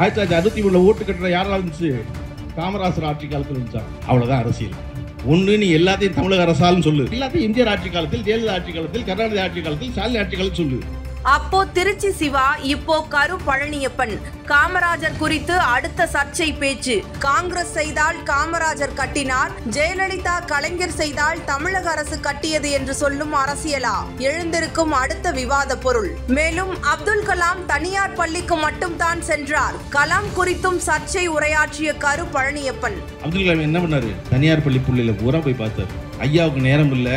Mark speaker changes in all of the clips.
Speaker 1: 1963 ஓட்டு கட்டுற யாரால இருந்துச்சு? காமராசர் ஆட்சி காலத்தில் இருந்துச்சா? அவ்வளவுதான் அரசியல். ஒண்ணு நீ எல்லாத்தையும் தமிழக அரசாலும் சொல்லு, எல்லாத்தையும் எம்ஜிஆர் ஆட்சி காலத்தில், ஜெயலலிதா ஆட்சி காலத்தில், கருணாநிதி ஆட்சி காலத்தில், ஸ்டாலின் ஆட்சி காலத்தில் சொல்லு.
Speaker 2: அப்போ திருச்சி சிவா, இப்போ கரு பழனியப்பன். காமராஜர் குறித்து அடுத்த சர்ச்சை பேச்சு. காங்கிரஸ் செய்தால் காமராஜர் கட்டினார், ஜெயலலிதா கலைஞர் செய்தால் தமிழக அரசு கட்டியது என்று சொல்லும் அரசியலா? எழுந்திருக்கும் அடுத்த விவாத பொருள். மேலும் அப்துல் கலாம் தனியார் பள்ளிக்கு மட்டும் தான் சென்றார். கலாம் குறித்தும் சர்ச்சை உரையாற்றிய கரு பழனியப்பன்.
Speaker 1: அப்துல் கலாம் என்ன பண்ணாரு? தனியார் பள்ளி புள்ளையில பூரா போய் பார்த்தாரு. ஐயாவுக்கு நேரம் இல்ல,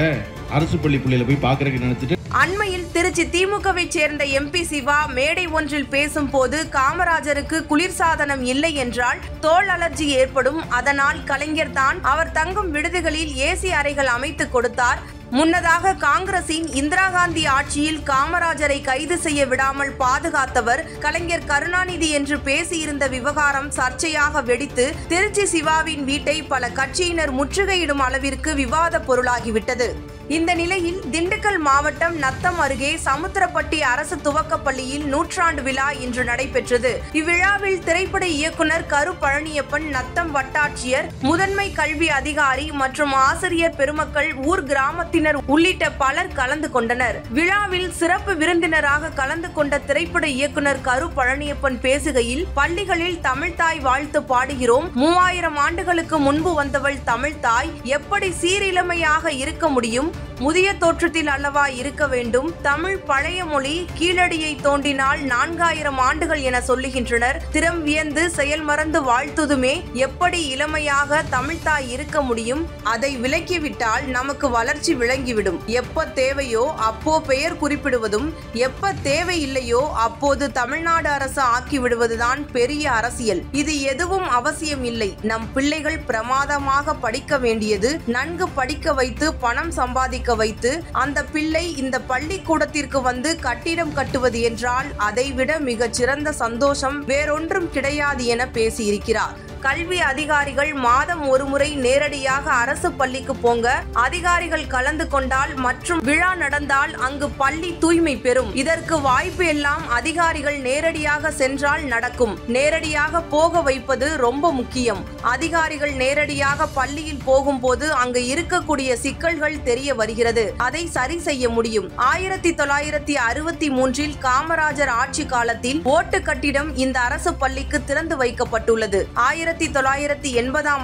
Speaker 1: அரசு பள்ளி புள்ளையில போய் பாக்குறதுக்கு நினைச்சிட்டு.
Speaker 2: அண்மையில் திருச்சி திமுகவை சேர்ந்த எம்பி சிவா மேடை ஒன்றில் பேசும்போது, காமராஜருக்கு குளிர்சாதனம் இல்லை என்றால் தோல் அலர்ஜி ஏற்படும், அதனால் கலைஞர் தான் அவர் தங்கும் விடுதிகளில் ஏசி அறைகள் அமைத்து கொடுத்தார். முன்னதாக காங்கிரசின் இந்திரா காந்தி ஆட்சியில் காமராஜரை கைது செய்ய விடாமல் பாதுகாத்தவர் கலைஞர் கருணாநிதி என்று பேசியிருந்த விவகாரம் சர்ச்சையாக வெடித்து திருச்சி சிவாவின் வீட்டை பல கட்சியினர் முற்றுகையிடும் அளவிற்கு விவாத பொருளாகிவிட்டது. இந்த நிலையில் திண்டுக்கல் மாவட்டம் நத்தம் அருகே சமுத்திரப்பட்டி அரசு துவக்கப்பள்ளியில் நூற்றாண்டு விழா இன்று நடைபெற்றது. இவ்விழாவில் திரைப்பட இயக்குனர் கரு பழனியப்பன், நத்தம் வட்டாட்சியர், முதன்மை கல்வி அதிகாரி மற்றும் ஆசிரியர் பெருமக்கள், ஊர் கிராமத்தினர் உள்ளிட்ட பலர் கலந்து கொண்டனர். விழாவில் சிறப்பு விருந்தினராக கலந்து கொண்ட திரைப்பட இயக்குனர் கரு பழனியப்பன் பேசுகையில், பள்ளிகளில் தமிழ்தாய் வாழ்த்து பாடுகிறோம். 3000 ஆண்டுகளுக்கு முன்பு வந்தவள் தமிழ்தாய் எப்படி சீரிழமையாக இருக்க முடியும்? முதிய தோற்றத்தில் அல்லவா இருக்க வேண்டும்? தமிழ் பழைய மொழி கீழடியை தோண்டினால் 4000 ஆண்டுகள் என சொல்லுகின்றனர். திறம் வியந்து செயல் மறந்து வாழ்த்துதுமே எப்படி இளமையாக தமிழ்தாய் இருக்க முடியும்? அதை விலக்கிவிட்டால் நமக்கு வளர்ச்சி விளங்கிவிடும். எப்ப தேவையோ அப்போ பெயர் குறிப்பிடுவதும், எப்ப தேவையில்லையோ அப்போது தமிழ்நாடு அரசு ஆக்கிவிடுவதுதான் பெரிய அரசியல். இது எதுவும் அவசியம் இல்லை. நம் பிள்ளைகள் பிரமாதமாக படிக்க வேண்டியது, நன்கு படிக்க வைத்து பணம் சம்பாதிக்க வைத்து அந்த பிள்ளை இந்த பள்ளிக்கூடத்திற்கு வந்து கட்டிடம் கட்டுவது என்றால் அதைவிட மிகச் சிறந்த சந்தோஷம் வேறொன்றும் கிடையாது என பேசியிருக்கிறார். கல்வி அதிகாரிகள் மாதம் ஒருமுறை நேரடியாக அரசு பள்ளிக்கு போங்க. அதிகாரிகள் கலந்து கொண்டால் மற்றும் விழா நடந்தால் அங்கு பள்ளி தூய்மை பெறும். இதற்கு வாய்ப்பு எல்லாம் அதிகாரிகள் நேரடியாக சென்றால் நடக்கும். நேரடியாக போக வைப்பது ரொம்ப முக்கியம். அதிகாரிகள் நேரடியாக பள்ளியில் போகும்போது அங்கு இருக்கக்கூடிய சிக்கல்கள் தெரிய வருகிறது. அதை சரி செய்ய முடியும். 1963 காமராஜர் ஆட்சி காலத்தில் ஓட்டு கட்டிடம் இந்த அரசு பள்ளிக்கு திறந்து வைக்கப்பட்டுள்ளது. 1980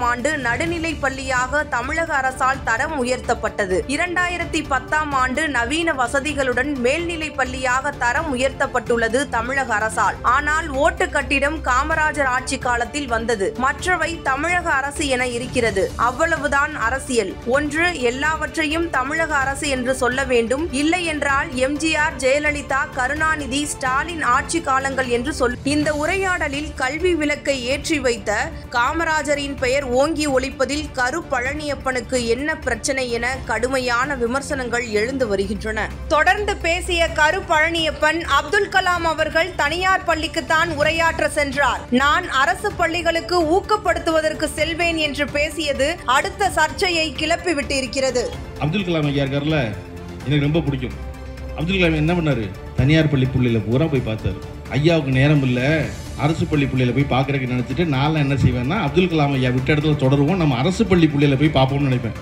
Speaker 2: ஆண்டு நடுநிலை பள்ளியாக தமிழக அரசால் தரம் உயர்த்தப்பட்டது. 2010 ஆண்டு நவீன வசதிகளுடன் மேல்நிலை பள்ளியாக தரம் உயர்த்தப்பட்டுள்ளது தமிழக அரசால். ஆனால் ஓட்டு கட்டிடம் காமராஜர் ஆட்சி காலத்தில் வந்தது. மற்றவை தமிழக அரசு என இருக்கிறது. அவ்வளவுதான் அரசியல். ஒன்று எல்லாவற்றையும் தமிழக அரசு என்று சொல்ல வேண்டும், இல்லை என்றால் எம்ஜிஆர், ஜெயலலிதா, கருணாநிதி, ஸ்டாலின் ஆட்சி காலங்கள் என்று சொல். இந்த உரையாடலில் கல்வி விளக்கை ஏற்றி வைத்த காமராஜரின் பெயர் ஓங்கி ஒலிப்பதில் கரு பழனியப்பனுக்கு என்ன பிரச்சனை என கடுமையான விமர்சனங்கள் எழுந்து வருகின்றன. தொடர்ந்து பேசிய கரு பழனியப்பன், அப்துல் கலாம் அவர்கள் தனியார் பள்ளிக்குத்தான் உரையாற்ற சென்றார், நான் அரசு பள்ளிகளுக்கு ஊக்கப்படுத்துவதற்கு செல்வேன் என்று பேசியது அடுத்த சர்ச்சையை கிளப்பிவிட்டு இருக்கிறது.
Speaker 1: அப்துல் கலாம் ஐயா இருக்கார்ல, எனக்கு ரொம்ப பிடிக்கும். அப்துல் கலாம் என்ன பண்ணாரு? தனியார் பள்ளி புள்ளையில பூரா போய் பார்த்தாரு. ஐயாவுக்கு நேரம் இல்ல, அரசு பள்ளி புள்ளையில போய் பாக்குறதுக்கு நினைச்சிட்டு நான் என்ன செய்வேன்னா, அப்துல் கலாம் ஐயா விட்ட இடத்துல தொடருவோம், நம்ம அரசு பள்ளி புள்ளையில போய் பார்ப்போம்னு நினைப்பேன்.